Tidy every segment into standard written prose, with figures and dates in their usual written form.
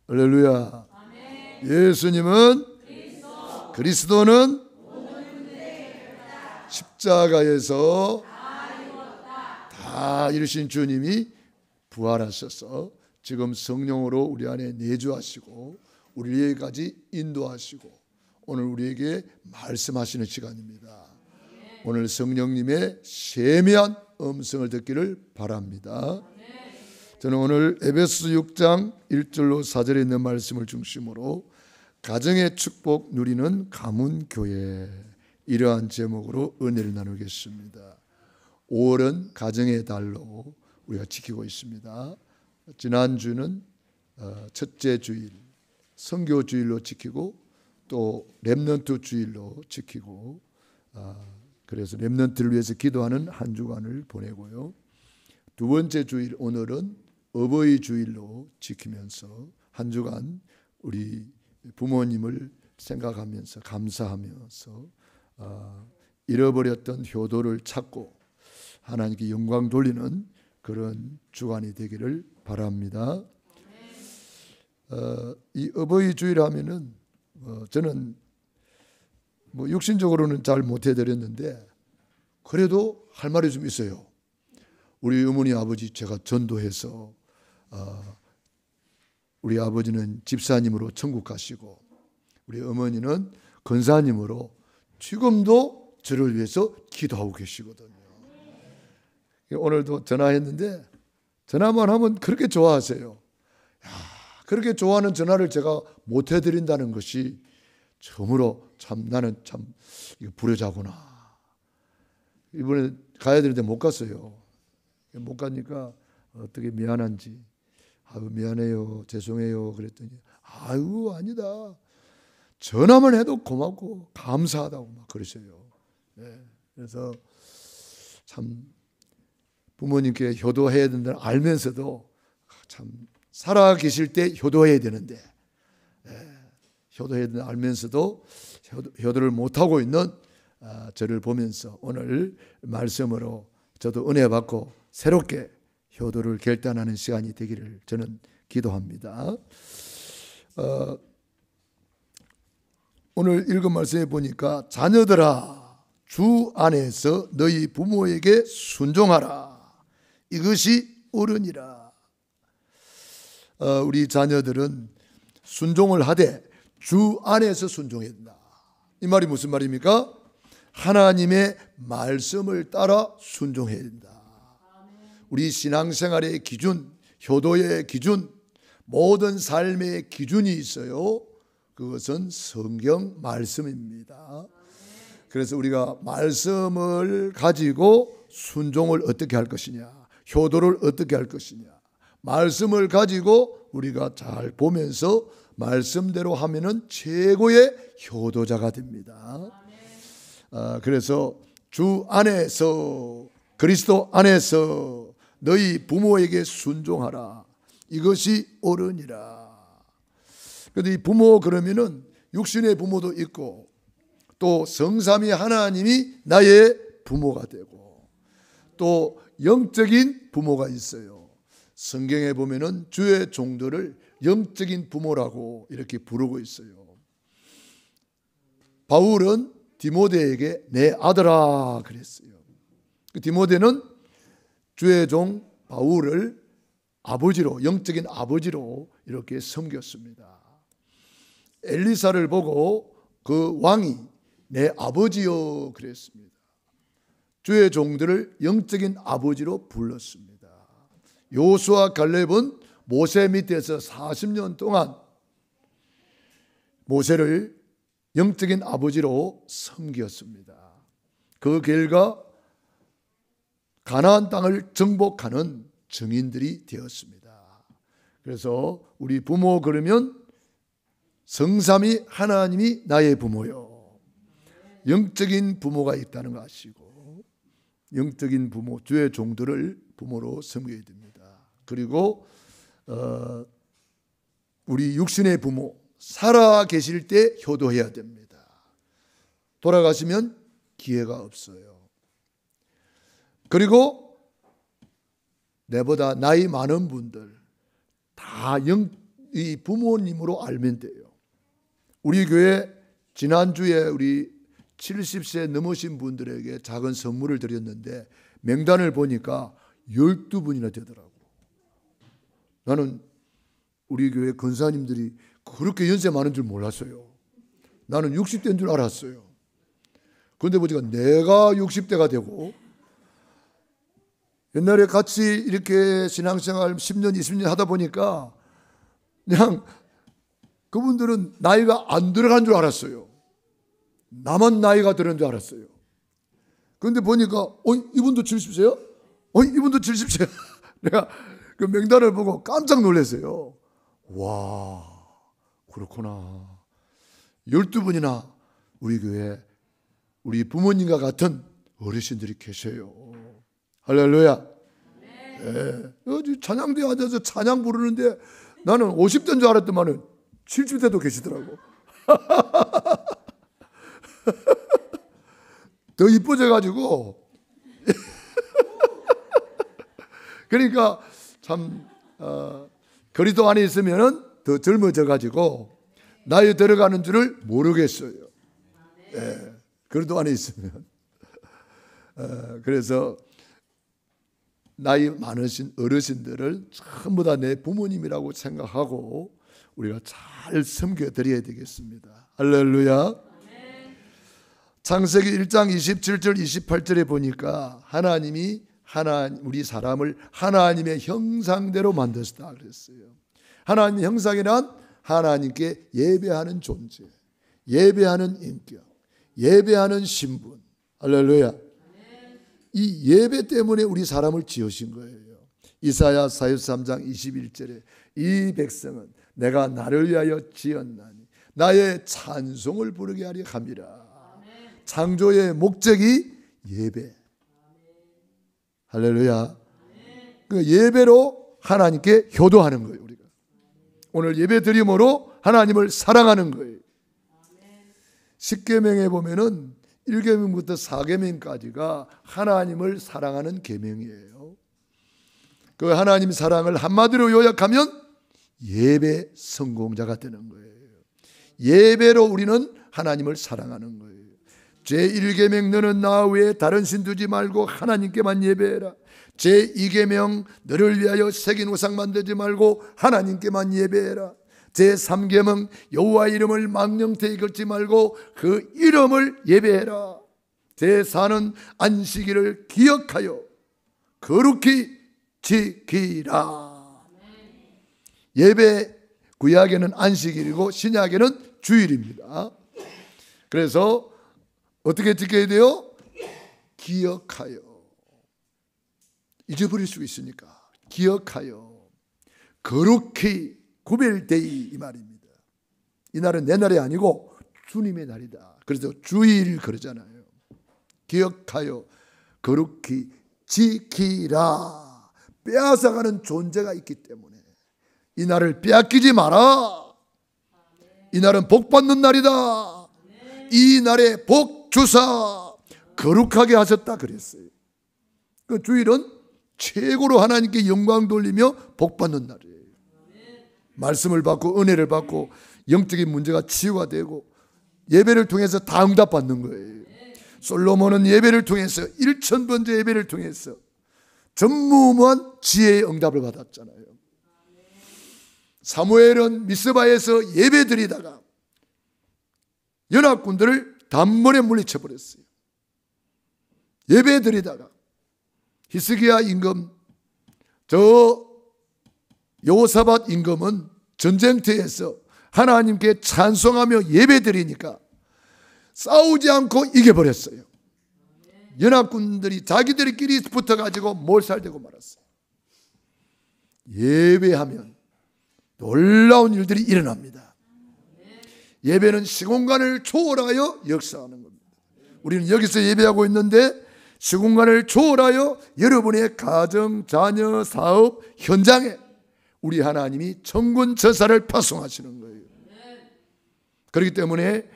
할렐루야. 예수님은 그리스도는 십자가에서 다 이루신 주님이 부활하셔서 지금 성령으로 우리 안에 내주하시고 우리에게까지 인도하시고 오늘 우리에게 말씀하시는 시간입니다. 오늘 성령님의 세미한 음성을 듣기를 바랍니다. 저는 오늘 에베소 6장 1절로 4절에 있는 말씀을 중심으로 가정의 축복 누리는 가문교회, 이러한 제목으로 은혜를 나누겠습니다. 5월은 가정의 달로 우리가 지키고 있습니다. 지난주는 첫째 주일 선교 주일로 지키고 또 렘넌트 주일로 지키고 그래서 렘넌트를 위해서 기도하는 한 주간을 보내고요. 두 번째 주일 오늘은 어버이 주일로 지키면서 한 주간 우리 부모님을 생각하면서 감사하면서 잃어버렸던 효도를 찾고 하나님께 영광 돌리는 그런 주간이 되기를 바랍니다. 이 어버이 주일 하면은 저는 육신적으로는 잘 못해드렸는데 그래도 할 말이 좀 있어요. 우리 어머니 아버지 제가 전도해서 우리 아버지는 집사님으로 천국 가시고 우리 어머니는 권사님으로 지금도 저를 위해서 기도하고 계시거든요. 오늘도 전화했는데 전화만 하면 그렇게 좋아하세요. 그렇게 좋아하는 전화를 제가 못 해드린다는 것이 처음으로 참 나는 참 불효자구나. 이번에 가야 되는데 못 갔어요. 못 가니까 어떻게 미안한지 아유 미안해요 죄송해요 그랬더니 아유 아니다 전화만 해도 고맙고 감사하다고 막 그러셔요. 네. 그래서 참 부모님께 효도해야 된다는 알면서도 참 살아 계실 때 효도해야 되는데 효도해야 된다는 알면서도 효도를 못하고 있는 저를 보면서 오늘 말씀으로 저도 은혜 받고 새롭게 효도를 결단하는 시간이 되기를 저는 기도합니다. 오늘 읽은 말씀에 보니까 자녀들아 주 안에서 너희 부모에게 순종하라 이것이 옳으니라. 우리 자녀들은 순종을 하되 주 안에서 순종해야 된다. 이 말이 무슨 말입니까? 하나님의 말씀을 따라 순종해야 된다. 우리 신앙생활의 기준, 효도의 기준, 모든 삶의 기준이 있어요. 그것은 성경 말씀입니다. 그래서 우리가 말씀을 가지고 순종을 어떻게 할 것이냐, 효도를 어떻게 할 것이냐, 말씀을 가지고 우리가 잘 보면서 말씀대로 하면은 최고의 효도자가 됩니다. 그래서 주 안에서 그리스도 안에서 너희 부모에게 순종하라 이것이 옳으니라. 그런데 이 부모 그러면은 육신의 부모도 있고 또 성삼위 하나님이 나의 부모가 되고 또 영적인 부모가 있어요. 성경에 보면은 주의 종들을 영적인 부모라고 이렇게 부르고 있어요. 바울은 디모데에게 내 아들아 그랬어요. 디모데는 주의 종 바울을 아버지로 영적인 아버지로 이렇게 섬겼습니다. 엘리사를 보고 그 왕이 내 아버지여 그랬습니다. 주의 종들을 영적인 아버지로 불렀습니다. 여호수아 갈렙은 모세 밑에서 40년 동안 모세를 영적인 아버지로 섬겼습니다. 그 결과 가나안 땅을 정복하는 증인들이 되었습니다. 그래서 우리 부모 그러면 성삼위 하나님이 나의 부모요. 영적인 부모가 있다는 거 아시고 영적인 부모, 주의 종들을 부모로 섬겨야 됩니다. 그리고 우리 육신의 부모 살아 계실 때 효도해야 됩니다. 돌아가시면 기회가 없어요. 그리고 내보다 나이 많은 분들 다 이 부모님으로 알면 돼요. 우리 교회 지난주에 우리 70세 넘으신 분들에게 작은 선물을 드렸는데 명단을 보니까 12분이나 되더라고. 나는 우리 교회 권사님들이 그렇게 연세 많은 줄 몰랐어요. 나는 60대인 줄 알았어요. 그런데 보니까 내가 60대가 되고, 옛날에 같이 이렇게 신앙생활 10년, 20년 하다 보니까 그냥 그분들은 나이가 안 들어간 줄 알았어요. 나만 나이가 들은 줄 알았어요. 그런데 보니까 이분도 70세요? 이분도 70세. 내가 그 명단을 보고 깜짝 놀랐어요. 와, 그렇구나. 12분이나 우리 교회에 우리 부모님과 같은 어르신들이 계셔요. 할렐루야. 네. 찬양대에 앉아서 찬양 부르는데 나는 50대인 줄 알았더만은 70대도 계시더라고. 더 이뻐져가지고. 그러니까 참 그리스도 안에 있으면은 더 젊어져가지고 나이 들어가는 줄을 모르겠어요. 예, 그리스도 안에 있으면. 그래서 나이 많으신 어르신들을 전부 다 내 부모님이라고 생각하고 우리가 잘 섬겨드려야 되겠습니다. 할렐루야. 창세기 1장 27절 28절에 보니까 하나님이 우리 사람을 하나님의 형상대로 만드셨다 그랬어요. 하나님의 형상이란 하나님께 예배하는 존재, 예배하는 인격, 예배하는 신분. 할렐루야. 이 예배 때문에 우리 사람을 지으신 거예요. 이사야 43장 21절에 이 백성은 내가 나를 위하여 지었나니 나의 찬송을 부르게 하려 함이라. 창조의 목적이 예배. 할렐루야. 그 예배로 하나님께 효도하는 거예요. 우리가 오늘 예배 드림으로 하나님을 사랑하는 거예요. 10계명에 보면은 1계명부터 4계명까지가 하나님을 사랑하는 계명이에요. 그 하나님 사랑을 한마디로 요약하면 예배 성공자가 되는 거예요. 예배로 우리는 하나님을 사랑하는 거예요. 제1계명 너는 나 외에 다른 신 두지 말고 하나님께만 예배해라. 제2계명 너를 위하여 새긴 우상 만들지 말고 하나님께만 예배해라. 제3계명 여호와 이름을 망령되이 걸지 말고 그 이름을 예배해라. 제4는 안식일을 기억하여 거룩히 지키라. 예배 구약에는 안식일이고 신약에는 주일입니다. 그래서 어떻게 지켜야 돼요? 기억하여. 잊어버릴 수 있으니까 기억하여 거룩히 구별되이 이 말입니다. 이 날은 내 날이 아니고 주님의 날이다. 그래서 주일 그러잖아요. 기억하여 거룩히 지키라. 빼앗아가는 존재가 있기 때문에 이 날을 빼앗기지 마라. 이 날은 복 받는 날이다. 이 날에 복 주사 거룩하게 하셨다 그랬어요. 그 주일은 최고로 하나님께 영광 돌리며 복 받는 날이에요. 말씀을 받고 은혜를 받고 영적인 문제가 치유가 되고 예배를 통해서 다 응답받는 거예요. 솔로몬은 예배를 통해서 1000번째 예배를 통해서 전무후무한 지혜의 응답을 받았잖아요. 사무엘은 미스바에서 예배 드리다가 연합군들을 단번에 물리쳐 버렸어요. 예배 드리다가 히스기야 임금, 저 여호사밧 임금은 전쟁터에서 하나님께 찬송하며 예배 드리니까 싸우지 않고 이겨버렸어요. 연합군들이 자기들끼리 붙어가지고 몰살되고 말았어요. 예배하면 놀라운 일들이 일어납니다. 예배는 시공간을 초월하여 역사하는 겁니다. 우리는 여기서 예배하고 있는데 시공간을 초월하여 여러분의 가정, 자녀, 사업, 현장에 우리 하나님이 천군 천사를 파송하시는 거예요. 그렇기 때문에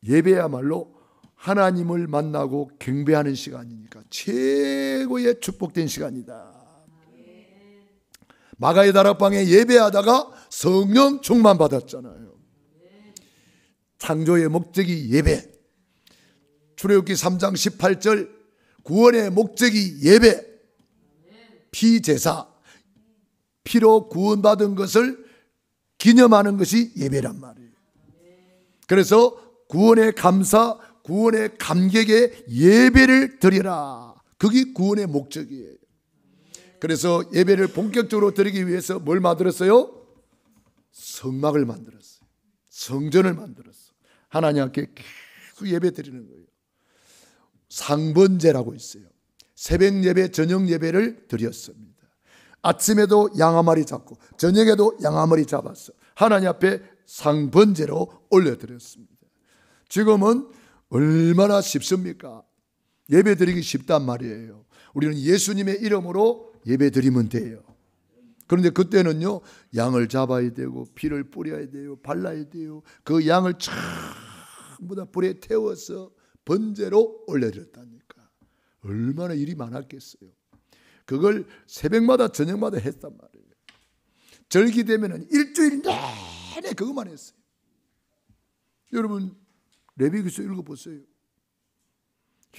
예배야말로 하나님을 만나고 경배하는 시간이니까 최고의 축복된 시간이다. 마가의 다락방에 예배하다가 성령 충만 받았잖아요. 창조의 목적이 예배. 출애굽기 3장 18절 구원의 목적이 예배. 피제사, 피로 구원받은 것을 기념하는 것이 예배란 말이에요. 그래서 구원의 감사, 구원의 감격에 예배를 드리라. 그게 구원의 목적이에요. 그래서 예배를 본격적으로 드리기 위해서 뭘 만들었어요? 성막을 만들었어요. 성전을 만들었어요. 하나님 앞에 계속 예배 드리는 거예요. 상번제라고 있어요. 새벽 예배, 저녁 예배를 드렸습니다. 아침에도 양 한 마리 잡고 저녁에도 양 한 마리 잡았어. 하나님 앞에 상번제로 올려드렸습니다. 지금은 얼마나 쉽습니까? 예배 드리기 쉽단 말이에요. 우리는 예수님의 이름으로 예배 드리면 돼요. 그런데 그때는요, 양을 잡아야 되고 피를 뿌려야 돼요, 발라야 돼요. 그 양을 전부 다 불에 태워서 번제로 올려드렸다니까. 얼마나 일이 많았겠어요. 그걸 새벽마다 저녁마다 했단 말이에요. 절기 되면은 일주일 내내 그것만 했어요. 여러분 레위기서 읽어보세요.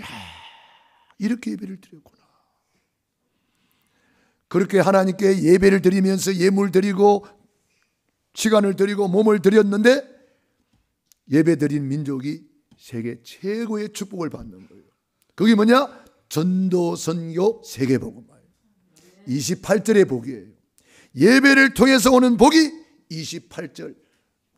야, 이렇게 예배를 드렸구나. 그렇게 하나님께 예배를 드리면서 예물 드리고 시간을 드리고 몸을 드렸는데 예배 드린 민족이 세계 최고의 축복을 받는 거예요. 그게 뭐냐? 전도 선교 세계복음화예요. 28절의 복이에요. 예배를 통해서 오는 복이 28절.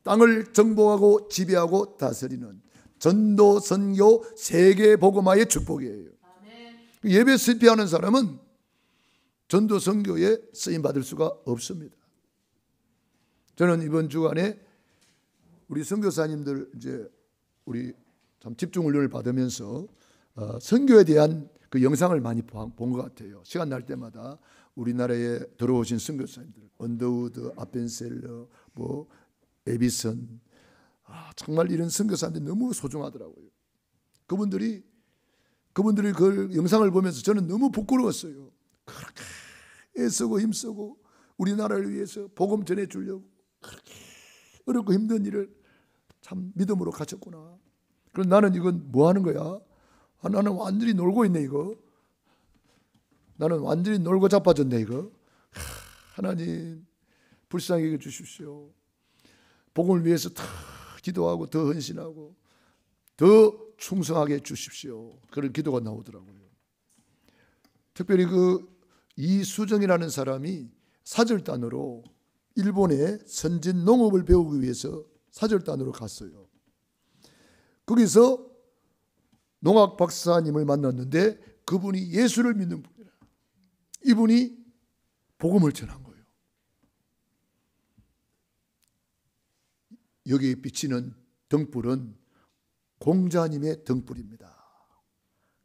땅을 정복하고 지배하고 다스리는 전도 선교 세계복음화의 축복이에요. 예배 실패하는 사람은 전도 선교에 쓰임 받을 수가 없습니다. 저는 이번 주간에 우리 선교사님들 이제 우리 참 집중 훈련을 받으면서 선교에 대한 그 영상을 많이 본 것 같아요. 시간 날 때마다 우리나라에 들어오신 선교사님들, 언더우드, 아펜셀러, 뭐 에비슨, 정말 이런 선교사님들이 너무 소중하더라고요. 그분들이 그 영상을 보면서 저는 너무 부끄러웠어요. 그렇게 애쓰고 힘쓰고 우리나라를 위해서 복음 전해주려고 그렇게 어렵고 힘든 일을 참 믿음으로 가졌구나. 그럼 나는 이건 뭐 하는 거야? 나는 완전히 놀고 있네 이거. 나는 완전히 놀고 자빠졌네 이거. 하나님 불쌍히 여겨 주십시오. 복음을 위해서 더 기도하고 더 헌신하고 더 충성하게 해주십시오. 그런 기도가 나오더라고요. 특별히 이수정이라는 사람이 사절단으로 일본의 선진 농업을 배우기 위해서 사절단으로 갔어요. 거기서 농학 박사님을 만났는데 그분이 예수를 믿는 분이라. 이분이 복음을 전한 거예요. 여기에 비치는 등불은 공자님의 등불입니다.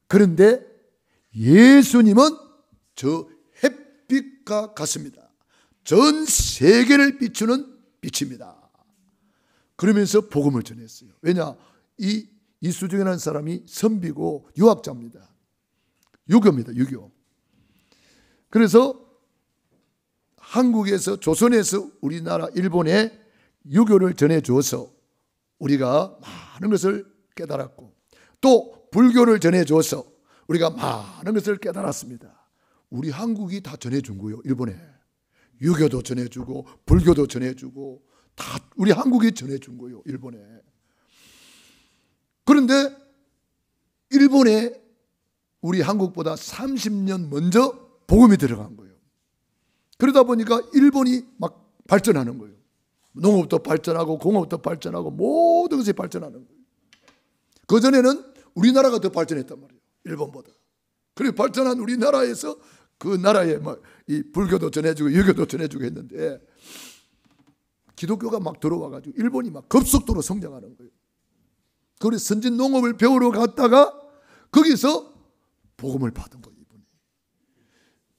그런데 예수님은 저 햇빛과 같습니다. 전 세계를 비추는 빛입니다. 그러면서 복음을 전했어요. 왜냐? 이수정이라는 사람이 선비고 유학자입니다. 유교입니다. 유교. 그래서 한국에서 조선에서 우리나라 일본에 유교를 전해줘서 우리가 많은 것을 깨달았고 또 불교를 전해줘서 우리가 많은 것을 깨달았습니다. 우리 한국이 다 전해준 거예요. 일본에. 유교도 전해주고 불교도 전해주고 다 우리 한국이 전해준 거예요. 일본에. 그런데 일본에 우리 한국보다 30년 먼저 복음이 들어간 거예요. 그러다 보니까 일본이 막 발전하는 거예요. 농업도 발전하고 공업도 발전하고 모든 것이 발전하는 거예요. 그전에는 우리나라가 더 발전했단 말이에요. 일본보다. 그리고 발전한 우리나라에서 그 나라에 이 불교도 전해주고 유교도 전해주고 했는데 기독교가 막 들어와가지고 일본이 막 급속도로 성장하는 거예요. 그래서 선진 농업을 배우러 갔다가 거기서 복음을 받은 거예요. 이분이.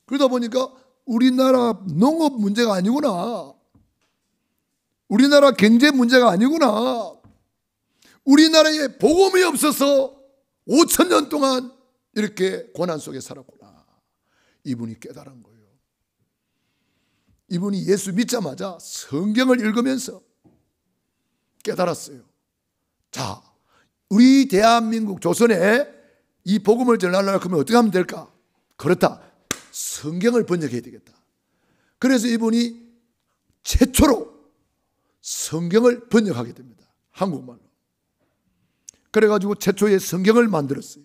그러다 보니까 우리나라 농업 문제가 아니구나. 우리나라 경제 문제가 아니구나. 우리나라에 복음이 없어서 5,000년 동안 이렇게 고난 속에 살았구나. 이분이 깨달은 거예요. 이분이 예수 믿자마자 성경을 읽으면서 깨달았어요. 자, 우리 대한민국 조선에 이 복음을 전하려고 하면 어떻게 하면 될까? 그렇다. 성경을 번역해야 되겠다. 그래서 이분이 최초로 성경을 번역하게 됩니다. 한국말로. 그래가지고 최초의 성경을 만들었어요.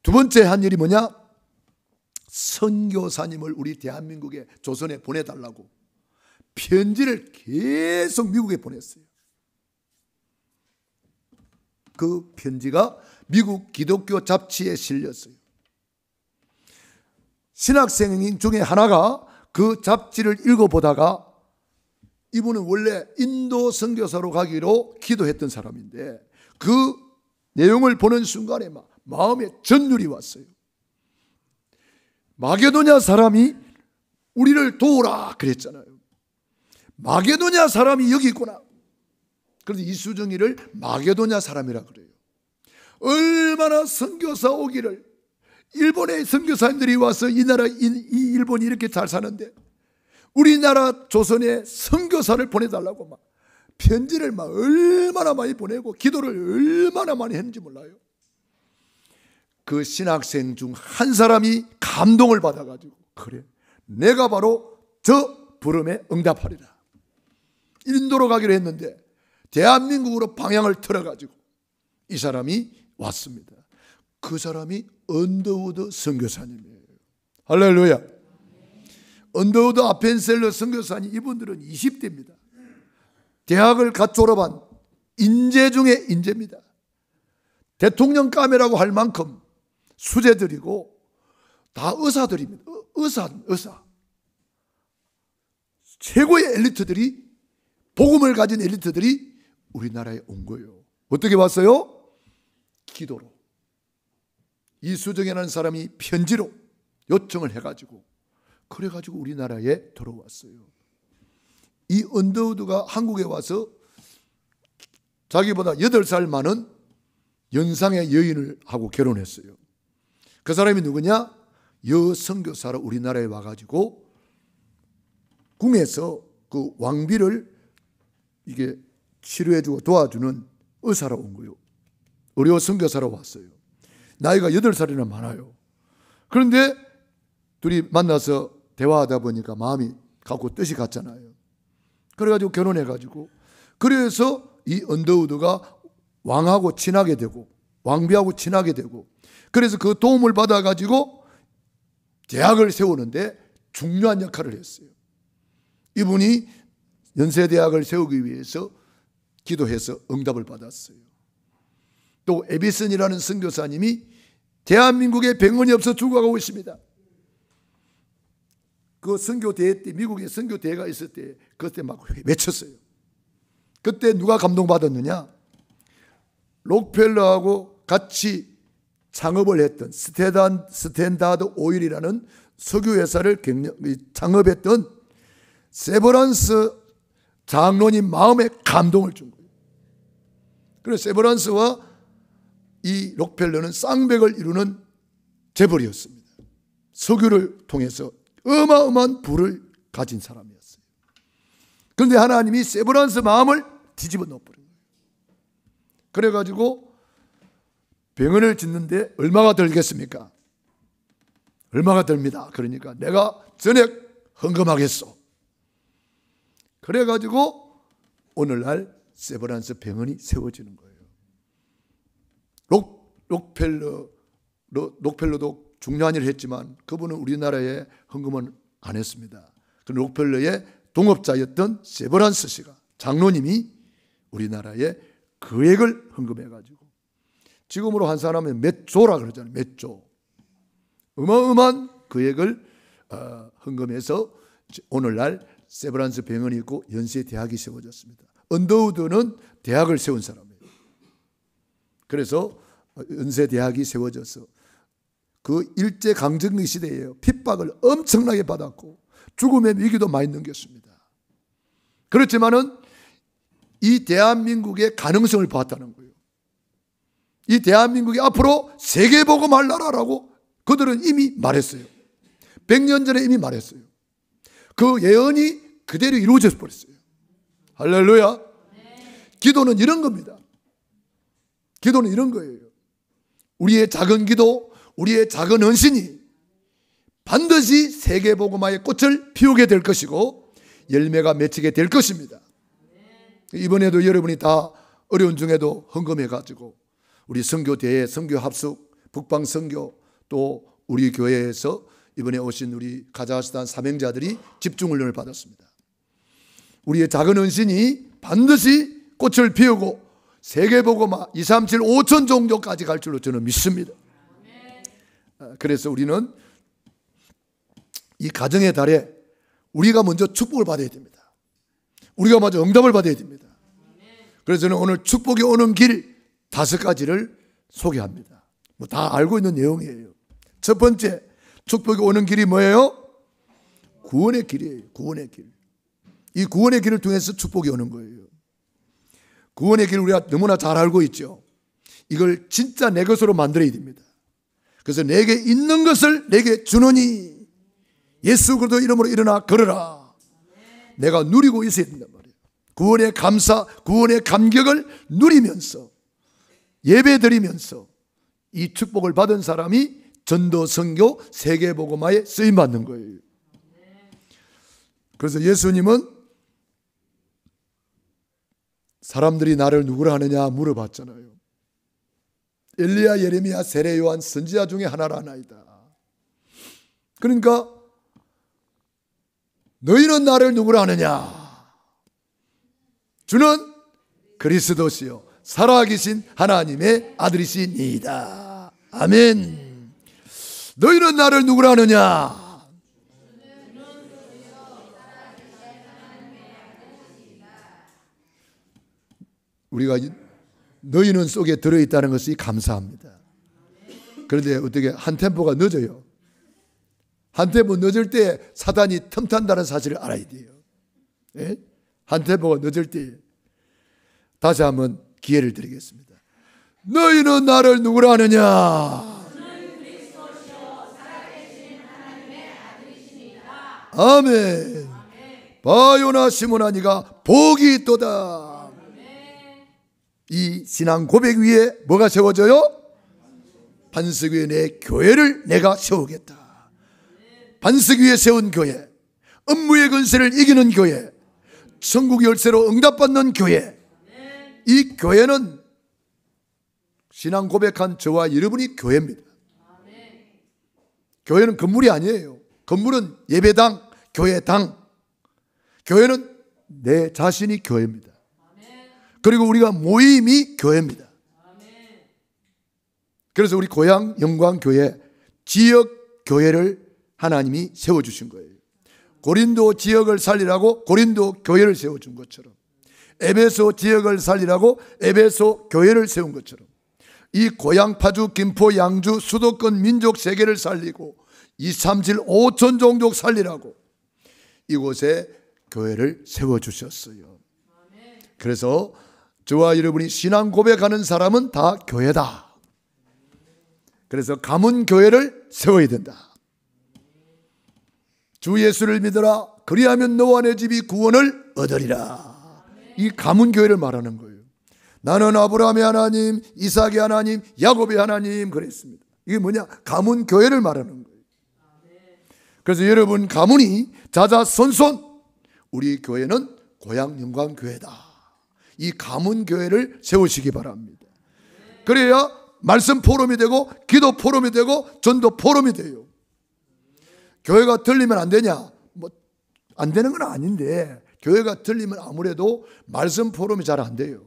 두 번째 한 일이 뭐냐? 선교사님을 우리 대한민국에 조선에 보내달라고 편지를 계속 미국에 보냈어요. 그 편지가 미국 기독교 잡지에 실렸어요. 신학생 중에 하나가 그 잡지를 읽어보다가 이분은 원래 인도 선교사로 가기로 기도했던 사람인데 그 내용을 보는 순간에 막 마음에 전율이 왔어요. 마게도냐 사람이 우리를 도우라 그랬잖아요. 마게도냐 사람이 여기 있구나. 그래서 이수정이를 마게도냐 사람이라 그래요. 얼마나 선교사 오기를, 일본의 선교사님들이 와서 이 나라, 이 일본이 이렇게 잘 사는데 우리나라 조선에 선교사를 보내달라고 막 편지를 막 얼마나 많이 보내고 기도를 얼마나 많이 했는지 몰라요. 그 신학생 중 한 사람이 감동을 받아가지고 그래, 내가 바로 저 부름에 응답하리라. 인도로 가기로 했는데 대한민국으로 방향을 틀어가지고 이 사람이 왔습니다. 그 사람이 언더우드 선교사님이에요. 할렐루야. 언더우드 아펜셀러 선교사님, 이분들은 20대입니다. 대학을 갓 졸업한 인재 중에 인재입니다. 대통령 감이라고 할 만큼 수재들이고 다 의사들입니다. 의사. 최고의 엘리트들이, 복음을 가진 엘리트들이 우리나라에 온 거예요. 어떻게 왔어요? 기도로. 이수정이라는 사람이 편지로 요청을 해가지고 그래가지고 우리나라에 들어왔어요. 이 언더우드가 한국에 와서 자기보다 8살 많은 연상의 여인을 하고 결혼했어요. 그 사람이 누구냐? 여선교사로 우리나라에 와가지고 궁에서 그 왕비를 이게 치료해주고 도와주는 의사로 온 거예요. 의료 선교사로 왔어요. 나이가 8살이나 많아요. 그런데 둘이 만나서 대화하다 보니까 마음이 갖고 뜻이 같잖아요. 그래가지고 결혼해가지고, 그래서 이 언더우드가 왕하고 친하게 되고 왕비하고 친하게 되고, 그래서 그 도움을 받아가지고 대학을 세우는데 중요한 역할을 했어요. 이분이 연세대학을 세우기 위해서 기도해서 응답을 받았어요. 또 에비슨이라는 선교사님이 대한민국에 병원이 없어 죽어가고 있습니다. 그 선교대회 때, 미국에 선교대회가 있을 때 그때 막 외쳤어요. 그때 누가 감동받았느냐? 록펠러하고 같이 창업을 했던 스탠다드 오일이라는 석유회사를 창업했던 세버란스 장로님 마음에 감동을 준 거예요. 그래서 세버란스와 이 록펠러는 쌍벽을 이루는 재벌이었습니다. 석유를 통해서 어마어마한 부를 가진 사람이었어요. 그런데 하나님이 세버란스 마음을 뒤집어 놓아버린 거예요. 그래가지고 병원을 짓는데 얼마가 들겠습니까? 얼마가 듭니다. 그러니까 내가 전액 헌금하겠소. 그래가지고 오늘날 세버란스 병원이 세워지는 거예요. 록펠러도 중요한 일을 했지만 그분은 우리나라에 헌금은 안 했습니다. 그 록펠러의 동업자였던 세버란스 씨가, 장로님이 우리나라에 거액을 헌금해가지고, 지금으로 환산하면 몇 조라 그러잖아요. 몇 조. 어마어마한 거액을 헌금해서 오늘날 세브란스 병원이 있고 연세 대학이 세워졌습니다. 언더우드는 대학을 세운 사람이에요. 그래서 연세 대학이 세워져서 그 일제 강점기 시대에 핍박을 엄청나게 받았고 죽음의 위기도 많이 넘겼습니다. 그렇지만은 이 대한민국의 가능성을 봤다는 거예요. 이 대한민국이 앞으로 세계복음할 나라라고 그들은 이미 말했어요. 100년 전에 이미 말했어요. 그 예언이 그대로 이루어져 버렸어요. 할렐루야. 기도는 이런 겁니다. 기도는 이런 거예요. 우리의 작은 기도, 우리의 작은 헌신이 반드시 세계복음화의 꽃을 피우게 될 것이고 열매가 맺히게 될 것입니다. 이번에도 여러분이 다 어려운 중에도 헌금해가지고 우리 선교대회, 선교합숙, 북방선교, 또 우리 교회에서 이번에 오신 우리 카자흐스탄 사명자들이 집중훈련을 받았습니다. 우리의 작은 헌신이 반드시 꽃을 피우고 세계복음화 237 5천 종교까지 갈 줄로 저는 믿습니다. 그래서 우리는 이 가정의 달에 우리가 먼저 축복을 받아야 됩니다. 우리가 먼저 응답을 받아야 됩니다. 그래서 저는 오늘 축복이 오는 길 5가지를 소개합니다. 뭐 다 알고 있는 내용이에요. 첫 번째, 축복이 오는 길이 뭐예요? 구원의 길이에요. 구원의 길. 이 구원의 길을 통해서 축복이 오는 거예요. 구원의 길을 우리가 너무나 잘 알고 있죠. 이걸 진짜 내 것으로 만들어야 됩니다. 그래서 내게 있는 것을 내게 주노니 예수 그리스도 이름으로 일어나 걸어라. 내가 누리고 있어야 된단 말이에요. 구원의 감사, 구원의 감격을 누리면서 예배 드리면서 이 축복을 받은 사람이 전도, 선교, 세계복음화에 쓰임받는 거예요. 그래서 예수님은 사람들이 나를 누구라 하느냐 물어봤잖아요. 엘리야, 예레미야, 세례, 요한 선지자 중에 하나라나이다. 그러니까 너희는 나를 누구라 하느냐? 주는 그리스도시요 살아계신 하나님의 아들이시니이다. 아멘. 너희는 나를 누구라 하느냐? 우리가 너희는 속에 들어있다는 것이 감사합니다. 그런데 어떻게 한 템포가 늦어요. 한 템포 늦을 때 사단이 틈탄다는 사실을 알아야 돼요. 예? 한 템포가 늦을 때 다시 한번 기회를 드리겠습니다. 너희는 나를 누구라 하느냐? 아멘. 바요나 시몬아 네가 복이 있도다. 이 신앙 고백 위에 뭐가 세워져요? 반석 위에 내 교회를 내가 세우겠다. 반석 위에 세운 교회, 음부의 권세를 이기는 교회, 천국 열쇠로 응답받는 교회. 이 교회는 신앙 고백한 저와 여러분이 교회입니다. 교회는 건물이 아니에요. 건물은 예배당, 교회당. 교회는 내 자신이 교회입니다. 그리고 우리가 모임이 교회입니다. 그래서 우리 고향 영광교회 지역 교회를 하나님이 세워주신 거예요. 고린도 지역을 살리라고 고린도 교회를 세워준 것처럼, 에베소 지역을 살리라고 에베소 교회를 세운 것처럼, 이 고향 파주, 김포, 양주, 수도권 민족 세계를 살리고 237 5천 종족 살리라고 이곳에 교회를 세워주셨어요. 그래서 저와 여러분이 신앙 고백하는 사람은 다 교회다. 그래서 가문 교회를 세워야 된다. 주 예수를 믿어라. 그리하면 너와 내 집이 구원을 얻으리라. 이 가문 교회를 말하는 거예요. 나는 아브라함의 하나님, 이삭의 하나님, 야곱의 하나님 그랬습니다. 이게 뭐냐? 가문 교회를 말하는 거예요. 그래서 여러분 가문이 자자손손, 우리 교회는 고향 영광교회다. 이 가문 교회를 세우시기 바랍니다. 그래야 말씀 포럼이 되고 기도 포럼이 되고 전도 포럼이 돼요. 교회가 틀리면 안 되냐? 뭐 안 되는 건 아닌데 교회가 틀리면 아무래도 말씀 포럼이 잘 안 돼요.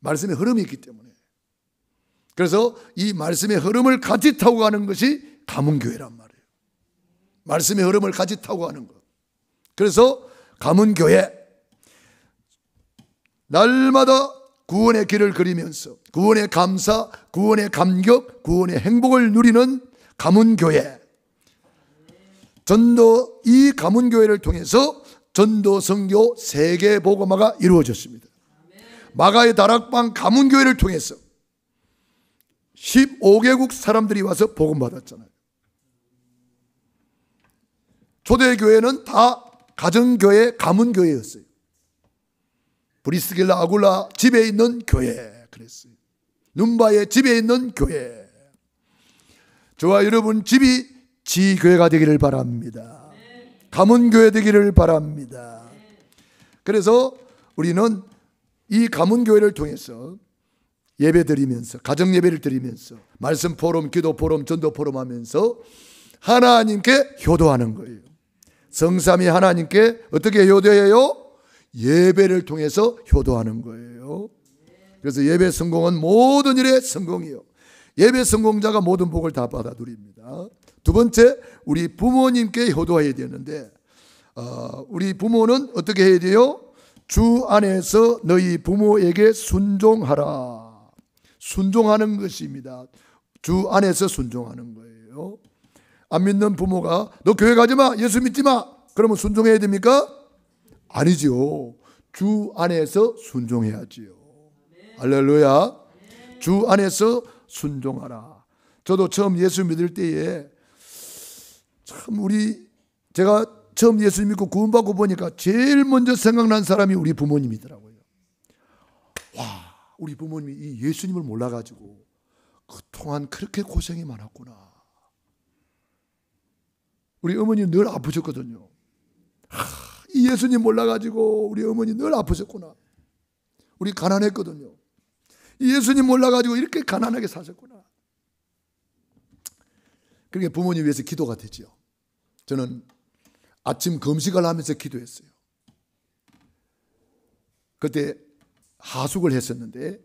말씀의 흐름이 있기 때문에. 그래서 이 말씀의 흐름을 같이 타고 가는 것이 가문교회란 말이에요. 말씀의 흐름을 같이 타고 가는 것. 그래서 가문교회, 날마다 구원의 길을 그리면서 구원의 감사, 구원의 감격, 구원의 행복을 누리는 가문교회. 전도, 이 가문교회를 통해서 전도, 선교, 세계복음화가 이루어졌습니다. 마가의 다락방 가문교회를 통해서 15개국 사람들이 와서 복음 받았잖아요. 초대교회는 다 가정교회, 가문교회였어요. 브리스길라, 아굴라 집에 있는 교회 그랬어요. 눈바의 집에 있는 교회. 저와 여러분 집이 지교회가 되기를 바랍니다. 가문교회 되기를 바랍니다. 그래서 우리는 이 가문교회를 통해서 예배 드리면서, 가정예배를 드리면서, 말씀 포럼, 기도 포럼, 전도 포럼 하면서 하나님께 효도하는 거예요. 성삼위 하나님께 어떻게 효도해요? 예배를 통해서 효도하는 거예요. 그래서 예배 성공은 모든 일의 성공이요, 예배 성공자가 모든 복을 다 받아 누립니다. 두 번째, 우리 부모님께 효도해야 되는데, 우리 부모는 어떻게 해야 돼요? 주 안에서 너희 부모에게 순종하라. 순종하는 것입니다. 주 안에서 순종하는 거예요. 안 믿는 부모가 너 교회 가지 마, 예수 믿지 마, 그러면 순종해야 됩니까? 아니죠. 주 안에서 순종해야지요. 할렐루야. 주 안에서 순종하라. 저도 처음 예수 믿을 때에 참 제가 처음 예수 믿고 구원받고 보니까 제일 먼저 생각난 사람이 우리 부모님이더라고요. 와, 우리 부모님이 이 예수님을 몰라가지고 그동안 그렇게 고생이 많았구나. 우리 어머니 늘 아프셨거든요. 이 예수님 몰라가지고 우리 어머니 늘 아프셨구나. 우리 가난했거든요. 이 예수님 몰라가지고 이렇게 가난하게 사셨구나. 그렇게 부모님 위해서 기도가 되죠. 저는 아침 금식을 하면서 기도했어요. 그때 하숙을 했었는데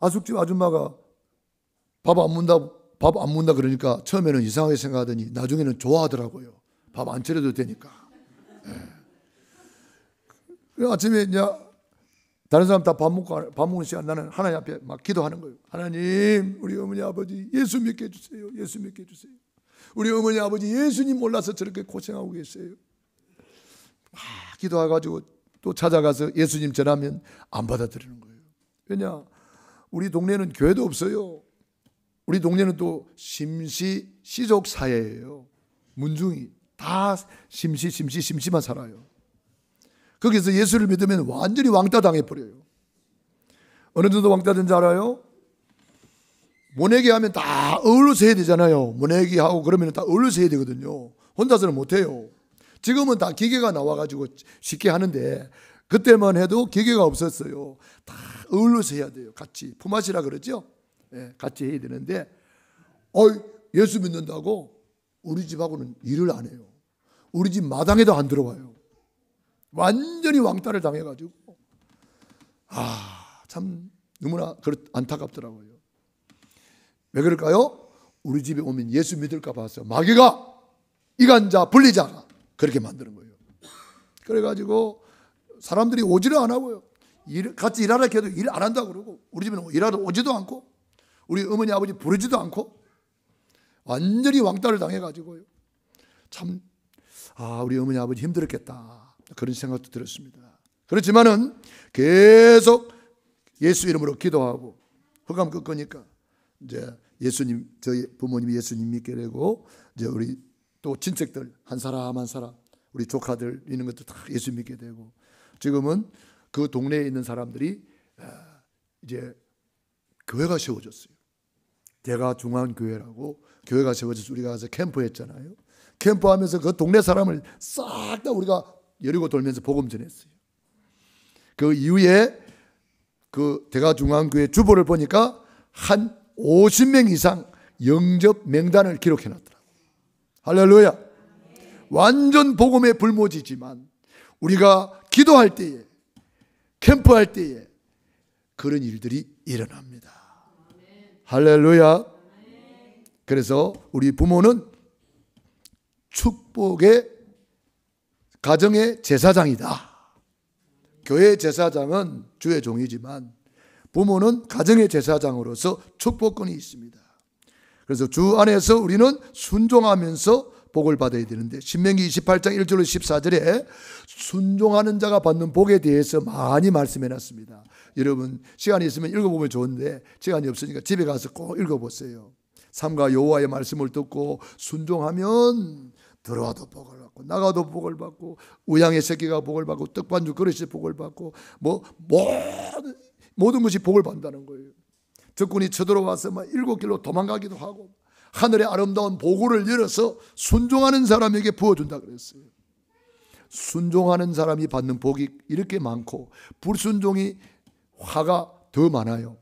하숙집 아줌마가 밥 안 문다 그러니까 처음에는 이상하게 생각하더니 나중에는 좋아하더라고요. 밥 안 차려도 되니까. 네. 아침에 이제 다른 사람 다 밥 먹는 시간 나는 하나님 앞에 막 기도하는 거예요. 하나님, 우리 어머니 아버지 예수 믿게 해주세요. 예수 믿게 해주세요. 우리 어머니 아버지 예수님 몰라서 저렇게 고생하고 계세요. 기도해가지고 또 찾아가서 예수님 전하면 안 받아들이는 거예요. 왜냐? 우리 동네는 교회도 없어요. 우리 동네는 또 시족 사회예요. 문중이 다 심시만 살아요. 거기서 예수를 믿으면 완전히 왕따 당해버려요. 어느 정도 왕따 된지 알아요? 모내기 하면 다 어울려서 해야 되잖아요. 모내기 하고 그러면 다 어울려서 해야 되거든요. 혼자서는 못해요. 지금은 다 기계가 나와가지고 쉽게 하는데 그때만 해도 기계가 없었어요. 다 어울려서 해야 돼요. 같이 품앗이라 그러죠. 네, 같이 해야 되는데 예수 믿는다고 우리 집하고는 일을 안 해요. 우리 집 마당에도 안 들어와요. 완전히 왕따를 당해가지고 참 너무나 안타깝더라고요. 왜 그럴까요? 우리 집에 오면 예수 믿을까 봐서 마귀가 이간자 분리자가 그렇게 만드는 거예요. 그래가지고 사람들이 오지를 안 하고요. 같이 일하라 해도 일 안 한다고 그러고 우리 집에는 일하러 오지도 않고 우리 어머니 아버지 부르지도 않고 완전히 왕따를 당해가지고요. 참 우리 어머니 아버지 힘들었겠다 그런 생각도 들었습니다. 그렇지만은 계속 예수 이름으로 기도하고 흑암 꺾으니까 이제 예수님, 저희 부모님이 예수님 믿게 되고 이제 우리 또 친척들 한 사람 우리 조카들 있는 것도 다 예수 믿게 되고 지금은 그 동네에 있는 사람들이 이제 교회가 세워졌어요. 대가중앙교회라고 교회가 세워져서 우리가 가서 캠프했잖아요. 캠프하면서 그 동네 사람을 싹 다 우리가 여리고 돌면서 복음 전했어요. 그 이후에 그 대가중앙교회 주보를 보니까 한 50명 이상 영접 명단을 기록해놨더라고요. 할렐루야. 완전 복음의 불모지지만 우리가 기도할 때에 캠프할 때에 그런 일들이 일어납니다. 할렐루야. 그래서 우리 부모는 축복의 가정의 제사장이다. 교회 제사장은 주의 종이지만 부모는 가정의 제사장으로서 축복권이 있습니다. 그래서 주 안에서 우리는 순종하면서 복을 받아야 되는데 신명기 28장 1절로 14절에 순종하는 자가 받는 복에 대해서 많이 말씀해놨습니다. 여러분 시간이 있으면 읽어보면 좋은데 시간이 없으니까 집에 가서 꼭 읽어보세요. 삼가 여호와의 말씀을 듣고 순종하면 들어와도 복을 받고 나가도 복을 받고 우양의 새끼가 복을 받고 떡반죽 그릇이 복을 받고 모든 것이 복을 받는다는 거예요. 적군이 쳐들어와서 막 7길로 도망가기도 하고 하늘의 아름다운 보고를 열어서 순종하는 사람에게 부어준다 그랬어요. 순종하는 사람이 받는 복이 이렇게 많고 불순종이 화가 더 많아요.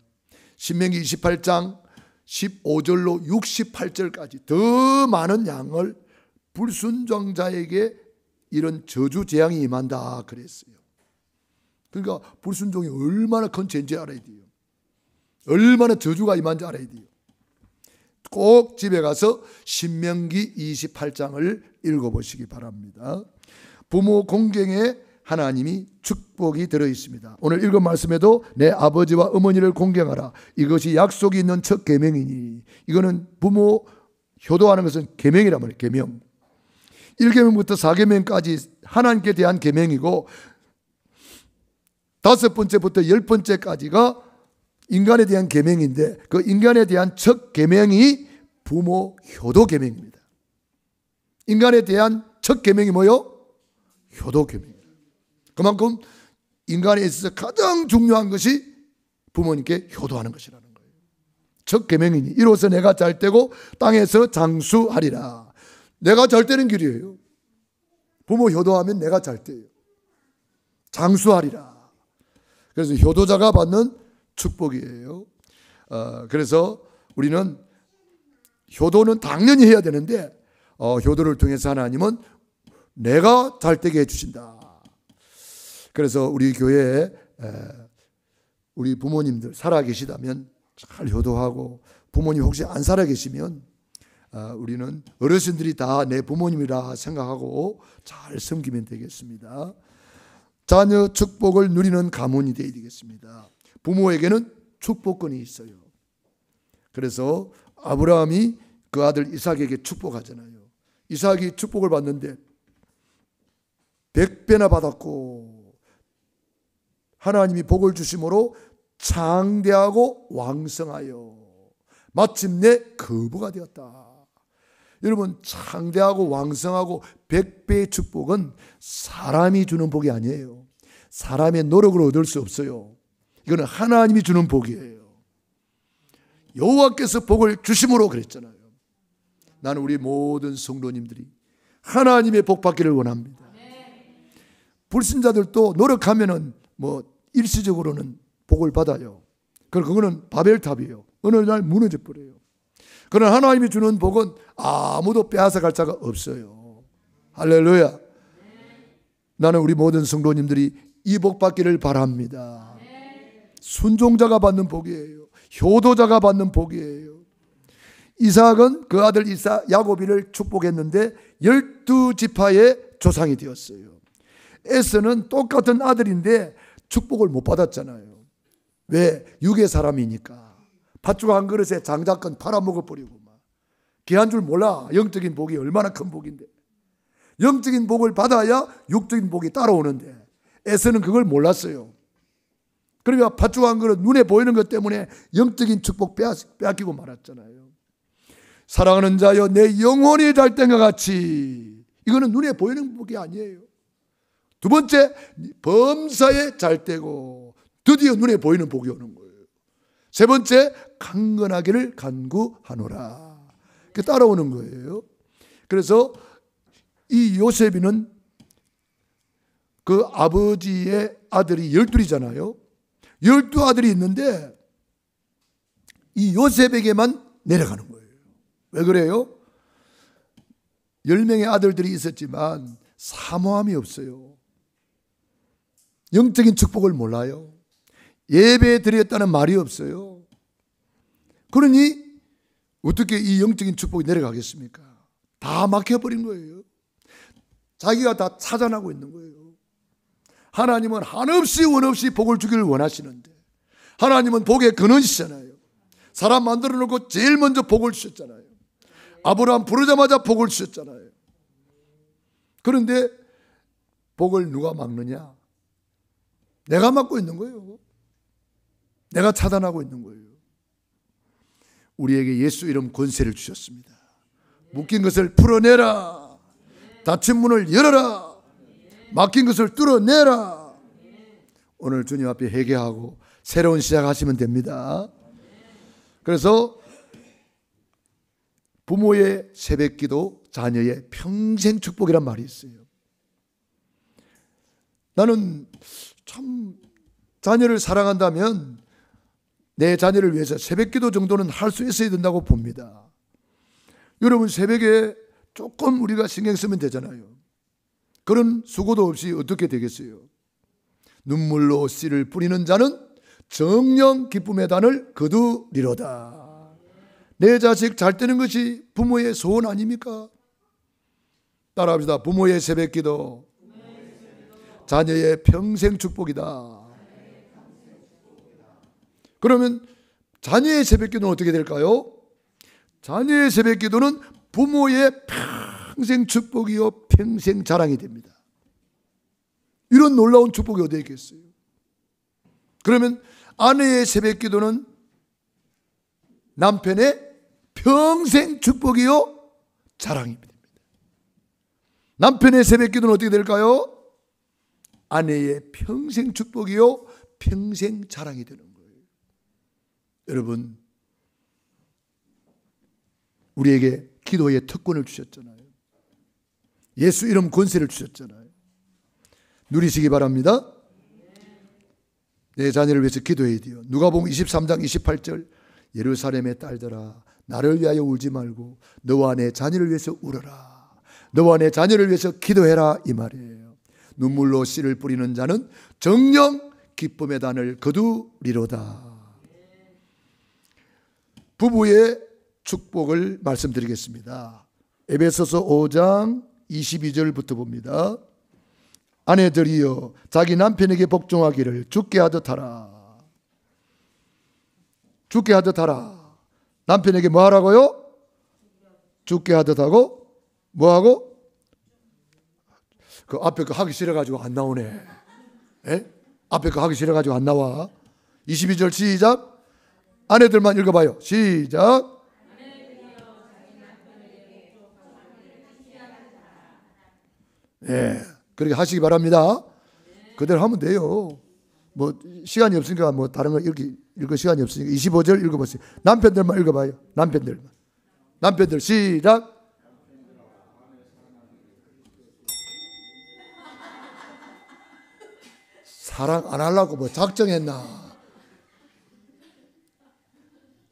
신명기 28장 15절로 68절까지 더 많은 양을 불순종자에게 이런 저주 재앙이 임한다 그랬어요. 그러니까 불순종이 얼마나 큰 죄인지 알아야 돼요. 얼마나 저주가 임한지 알아야 돼요. 꼭 집에 가서 신명기 28장을 읽어보시기 바랍니다. 부모 공경에 하나님이 축복이 들어있습니다. 오늘 읽은 말씀에도 내 아버지와 어머니를 공경하라. 이것이 약속이 있는 첫 계명이니. 이거는 부모 효도하는 것은 계명이란 말이에요. 계명. 1계명부터 4계명까지 하나님께 대한 계명이고 5번째부터 10번째까지가 인간에 대한 계명인데 그 인간에 대한 첫 계명이 부모 효도 계명입니다. 인간에 대한 첫 계명이 뭐요? 효도 계명입니다. 그만큼 인간에 있어서 가장 중요한 것이 부모님께 효도하는 것이라는 거예요. 첫 계명이니 이로써 내가 잘 되고 땅에서 장수하리라. 내가 잘 되는 길이에요. 부모 효도하면 내가 잘 돼요. 장수하리라. 그래서 효도자가 받는 축복이에요. 그래서 우리는 효도는 당연히 해야 되는데 효도를 통해서 하나님은 내가 잘 되게 해주신다. 그래서 우리 교회에 우리 부모님들 살아계시다면 잘 효도하고 부모님 혹시 안 살아계시면 우리는 어르신들이 다 내 부모님이라 생각하고 잘 섬기면 되겠습니다. 자녀 축복을 누리는 가문이 되어야 되겠습니다. 부모에게는 축복권이 있어요. 그래서 아브라함이 그 아들 이삭에게 축복하잖아요. 이삭이 축복을 받는데 100배나 받았고 하나님이 복을 주심으로 창대하고 왕성하여 마침내 거부가 되었다. 여러분 창대하고 왕성하고 100배의 축복은 사람이 주는 복이 아니에요. 사람의 노력으로 얻을 수 없어요. 이거는 하나님이 주는 복이에요. 여호와께서 복을 주심으로 그랬잖아요. 나는 우리 모든 성도님들이 하나님의 복 받기를 원합니다. 불신자들도 노력하면은 일시적으로는 복을 받아요. 그거는 바벨탑이에요. 어느 날 무너져 버려요. 그러나 하나님이 주는 복은 아무도 빼앗아갈 자가 없어요. 할렐루야. 나는 우리 모든 성도님들이 이 복 받기를 바랍니다. 순종자가 받는 복이에요. 효도자가 받는 복이에요. 이삭은 그 아들 야곱이를 축복했는데 12지파의 조상이 되었어요. 에서는 똑같은 아들인데 축복을 못 받았잖아요. 왜? 육의 사람이니까. 팥죽 한 그릇에 장작건 팔아먹어버리고 귀한 줄 몰라. 영적인 복이 얼마나 큰 복인데. 영적인 복을 받아야 육적인 복이 따라오는데 에서는 그걸 몰랐어요. 그러니까 팥죽 한 그릇 눈에 보이는 것 때문에 영적인 축복 빼앗기고 말았잖아요. 사랑하는 자여 내 영혼이 잘 된 것 같이. 이거는 눈에 보이는 복이 아니에요. 두 번째, 범사에 잘 되고 드디어 눈에 보이는 복이 오는 거예요. 세 번째, 강건하기를 간구하노라. 그게 따라오는 거예요. 그래서 이 요셉이는 그 아버지의 아들이 12이잖아요. 12아들이 있는데 이 요셉에게만 내려가는 거예요. 왜 그래요? 10명의 아들들이 있었지만 사모함이 없어요. 영적인 축복을 몰라요. 예배 드렸다는 말이 없어요. 그러니 어떻게 이 영적인 축복이 내려가겠습니까? 다 막혀버린 거예요. 자기가 다 찾아나고 있는 거예요. 하나님은 한없이 원없이 복을 주기를 원하시는데 하나님은 복의 근원이시잖아요. 사람 만들어 놓고 제일 먼저 복을 주셨잖아요. 아브라함 부르자마자 복을 주셨잖아요. 그런데 복을 누가 막느냐? 내가 막고 있는 거예요. 내가 차단하고 있는 거예요. 우리에게 예수 이름 권세를 주셨습니다. 묶인 것을 풀어내라. 닫힌 문을 열어라. 막힌 것을 뚫어내라. 오늘 주님 앞에 회개하고 새로운 시작하시면 됩니다. 그래서 부모의 새벽기도, 자녀의 평생 축복이란 말이 있어요. 나는 참 자녀를 사랑한다면 내 자녀를 위해서 새벽기도 정도는 할 수 있어야 된다고 봅니다. 여러분, 새벽에 조금 우리가 신경 쓰면 되잖아요. 그런 수고도 없이 어떻게 되겠어요? 눈물로 씨를 뿌리는 자는 정령 기쁨의 단을 거두리로다. 내 자식 잘 되는 것이 부모의 소원 아닙니까? 따라합시다. 부모의 새벽기도, 자녀의 평생 축복이다. 그러면 자녀의 새벽기도는 어떻게 될까요? 자녀의 새벽기도는 부모의 평생 축복이요 평생 자랑이 됩니다. 이런 놀라운 축복이 어디에 있겠어요? 그러면 아내의 새벽기도는 남편의 평생 축복이요 자랑이 됩니다. 남편의 새벽기도는 어떻게 될까요? 아내의 평생 축복이요 평생 자랑이 되는 거예요. 여러분, 우리에게 기도의 특권을 주셨잖아요. 예수 이름 권세를 주셨잖아요. 누리시기 바랍니다. 내 자녀를 위해서 기도해야 돼요. 누가복음 23장 28절, 예루살렘의 딸들아 나를 위하여 울지 말고 너와 내 자녀를 위해서 울어라. 너와 내 자녀를 위해서 기도해라, 이 말이에요. 눈물로 씨를 뿌리는 자는 정녕 기쁨의 단을 거두리로다. 부부의 축복을 말씀드리겠습니다. 에베소서 5장 22절부터 봅니다. 아내들이여 자기 남편에게 복종하기를 주께 하듯 하라. 주께 하듯 하라. 남편에게 뭐 하라고요? 주께 하듯 하고 뭐 하고? 그 앞에 거 하기 싫어가지고 안 나오네. 에? 앞에 거 하기 싫어가지고 안 나와. 22절 시작. 아내들만 읽어봐요. 시작. 네, 그렇게 하시기 바랍니다. 그대로 하면 돼요. 뭐 시간이 없으니까 뭐 다른 거 읽을 시간이 없으니까 25절 읽어보세요. 남편들만 읽어봐요. 남편들 시작. 사랑 안 하려고 뭐 작정했나?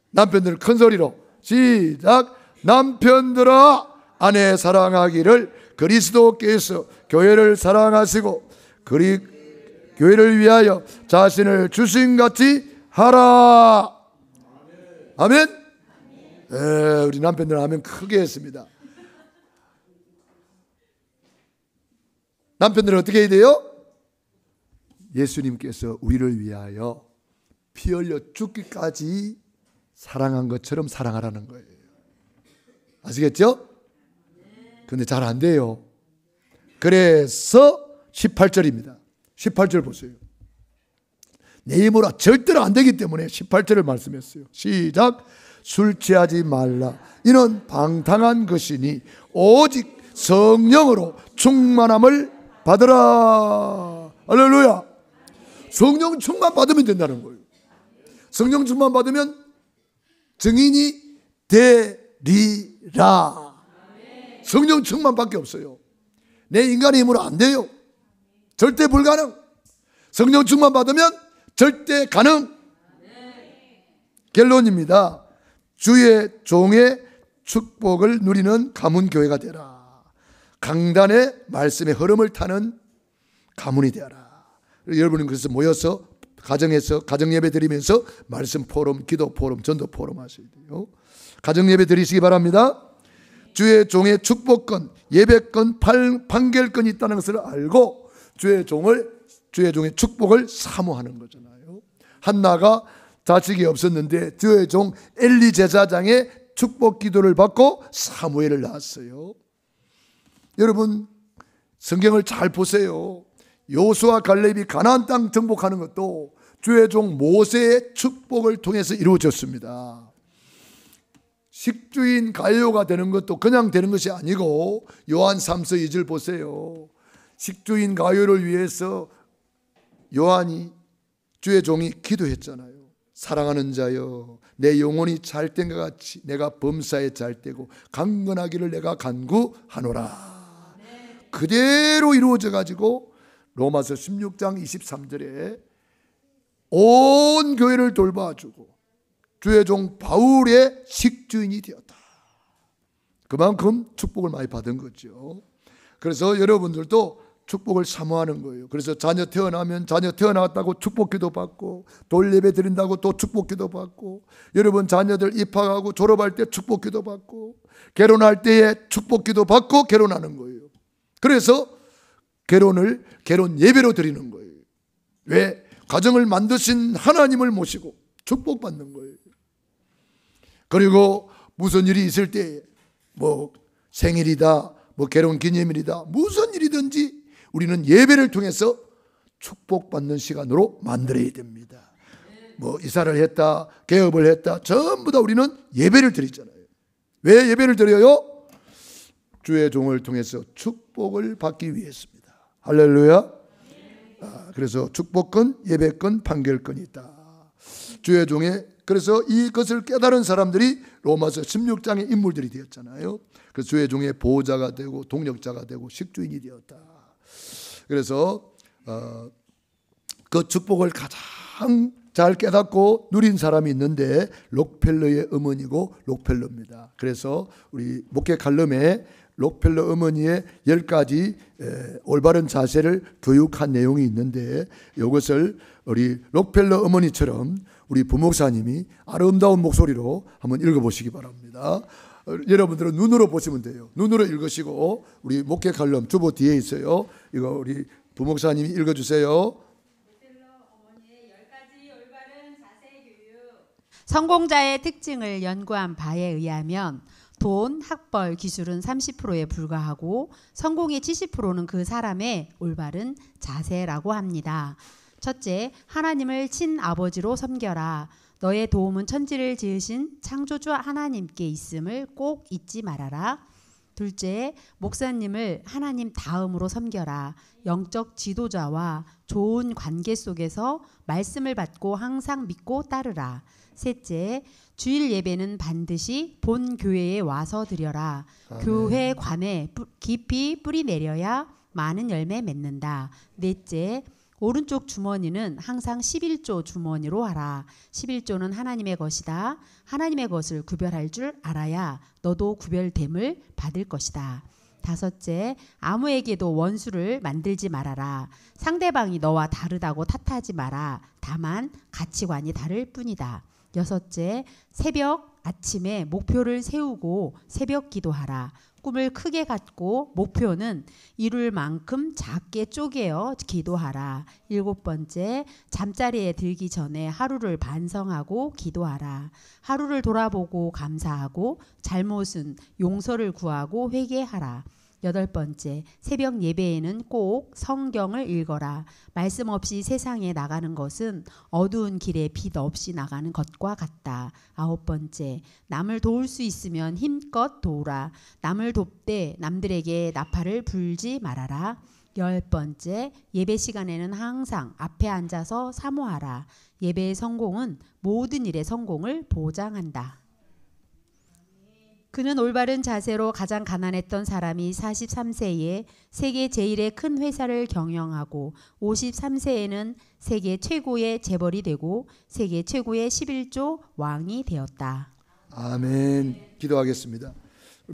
남편들 큰 소리로 시작. 남편들아 아내 사랑하기를 그리스도께서 교회를 사랑하시고 교회를 위하여 자신을 주신같이 하라. 아멘. 우리 남편들 아멘 크게 했습니다. 남편들은 어떻게 해야 돼요? 예수님께서 우리를 위하여 피 흘려 죽기까지 사랑한 것처럼 사랑하라는 거예요. 아시겠죠? 근데 잘 안 돼요. 그래서 18절입니다. 18절 보세요. 내 힘으로 절대로 안 되기 때문에 18절을 말씀했어요. 시작. 술 취하지 말라. 이는 방탕한 것이니 오직 성령으로 충만함을 받으라. 할렐루야. 성령 충만 받으면 된다는 거예요. 성령 충만 받으면 증인이 되리라. 성령 충만밖에 없어요. 내 인간의 힘으로 안 돼요. 절대 불가능. 성령 충만 받으면 절대 가능. 결론입니다. 주의 종의 축복을 누리는 가문교회가 되라. 강단의 말씀의 흐름을 타는 가문이 되라. 여러분은 그래서 모여서 가정에서 가정예배 드리면서 말씀 포럼, 기도 포럼, 전도 포럼 하셔야 돼요. 가정예배 드리시기 바랍니다. 주의 종의 축복권, 예배권, 판결권이 있다는 것을 알고 주의 종의 축복을 사모하는 거잖아요. 한나가 자식이 없었는데 주의 종 엘리 제사장의 축복 기도를 받고 사무엘을 낳았어요. 여러분 성경을 잘 보세요. 여호수아 갈렙이 가나안 땅 정복하는 것도 주의 종 모세의 축복을 통해서 이루어졌습니다. 식주인 가요가 되는 것도 그냥 되는 것이 아니고 요한 3서 2절 보세요. 식주인 가요를 위해서 요한이 주의 종이 기도했잖아요. 사랑하는 자여, 내 영혼이 잘된 것 같이 내가 범사에 잘되고 강건하기를 내가 간구하노라. 그대로 이루어져 가지고 로마서 16장 23절에 온 교회를 돌봐주고 주의 종 바울의 식주인이 되었다. 그만큼 축복을 많이 받은 거죠. 그래서 여러분들도 축복을 사모하는 거예요. 그래서 자녀 태어나면 자녀 태어났다고 축복기도 받고, 돌예배 드린다고 또 축복기도 받고, 여러분 자녀들 입학하고 졸업할 때 축복기도 받고, 결혼할 때에 축복기도 받고 결혼하는 거예요. 그래서 결혼 예배로 드리는 거예요. 왜? 가정을 만드신 하나님을 모시고 축복받는 거예요. 그리고 무슨 일이 있을 때 뭐 생일이다, 뭐 결혼 기념일이다, 무슨 일이든지 우리는 예배를 통해서 축복받는 시간으로 만들어야 됩니다. 뭐 이사를 했다, 개업을 했다, 전부 다 우리는 예배를 드리잖아요. 왜 예배를 드려요? 주의 종을 통해서 축복을 받기 위해서입니다. 할렐루야. 그래서 축복권, 예배권, 판결권이 있다. 주의 종의, 그래서 이것을 깨달은 사람들이 로마서 16장의 인물들이 되었잖아요. 그래서 주의 종의 보호자가 되고 동력자가 되고 식주인이 되었다. 그래서 그 축복을 가장 잘 깨닫고 누린 사람이 있는데 록펠러의 어머니고 록펠러입니다. 그래서 우리 목회 칼럼에 록펠러 어머니의 10가지 올바른 자세를 교육한 내용이 있는데, 이것을 우리 록펠러 어머니처럼 우리 부목사님이 아름다운 목소리로 한번 읽어보시기 바랍니다. 여러분들은 눈으로 보시면 돼요. 눈으로 읽으시고, 우리 목회 칼럼 주보 뒤에 있어요. 이거 우리 부목사님이 읽어주세요. 성공자의 특징을 연구한 바에 의하면 돈, 학벌, 기술은 30%에 불과하고 성공의 70%는 그 사람의 올바른 자세라고 합니다. 첫째, 하나님을 친아버지로 섬겨라. 너의 도움은 천지를 지으신 창조주 하나님께 있음을 꼭 잊지 말아라. 둘째, 목사님을 하나님 다음으로 섬겨라. 영적 지도자와 좋은 관계 속에서 말씀을 받고 항상 믿고 따르라. 셋째, 주일 예배는 반드시 본 교회에 와서 드려라. 교회 관에 깊이 뿌리 내려야 많은 열매 맺는다. 넷째, 오른쪽 주머니는 항상 11조 주머니로 하라. 11조는 하나님의 것이다. 하나님의 것을 구별할 줄 알아야 너도 구별됨을 받을 것이다. 다섯째, 아무에게도 원수를 만들지 말아라. 상대방이 너와 다르다고 탓하지 마라. 다만 가치관이 다를 뿐이다. 여섯째, 새벽 아침에 목표를 세우고 새벽 기도하라. 꿈을 크게 갖고 목표는 이룰 만큼 작게 쪼개어 기도하라. 일곱 번째, 잠자리에 들기 전에 하루를 반성하고 기도하라. 하루를 돌아보고 감사하고 잘못은 용서를 구하고 회개하라. 여덟 번째, 새벽 예배에는 꼭 성경을 읽어라. 말씀 없이 세상에 나가는 것은 어두운 길에 빛 없이 나가는 것과 같다. 아홉 번째, 남을 도울 수 있으면 힘껏 도우라. 남을 돕되 남들에게 나팔을 불지 말아라. 열 번째, 예배 시간에는 항상 앞에 앉아서 사모하라. 예배의 성공은 모든 일의 성공을 보장한다. 그는 올바른 자세로 가장 가난했던 사람이 43세에 세계 제일의 큰 회사를 경영하고 53세에는 세계 최고의 재벌이 되고 세계 최고의 11조 왕이 되었다. 아멘. 기도하겠습니다.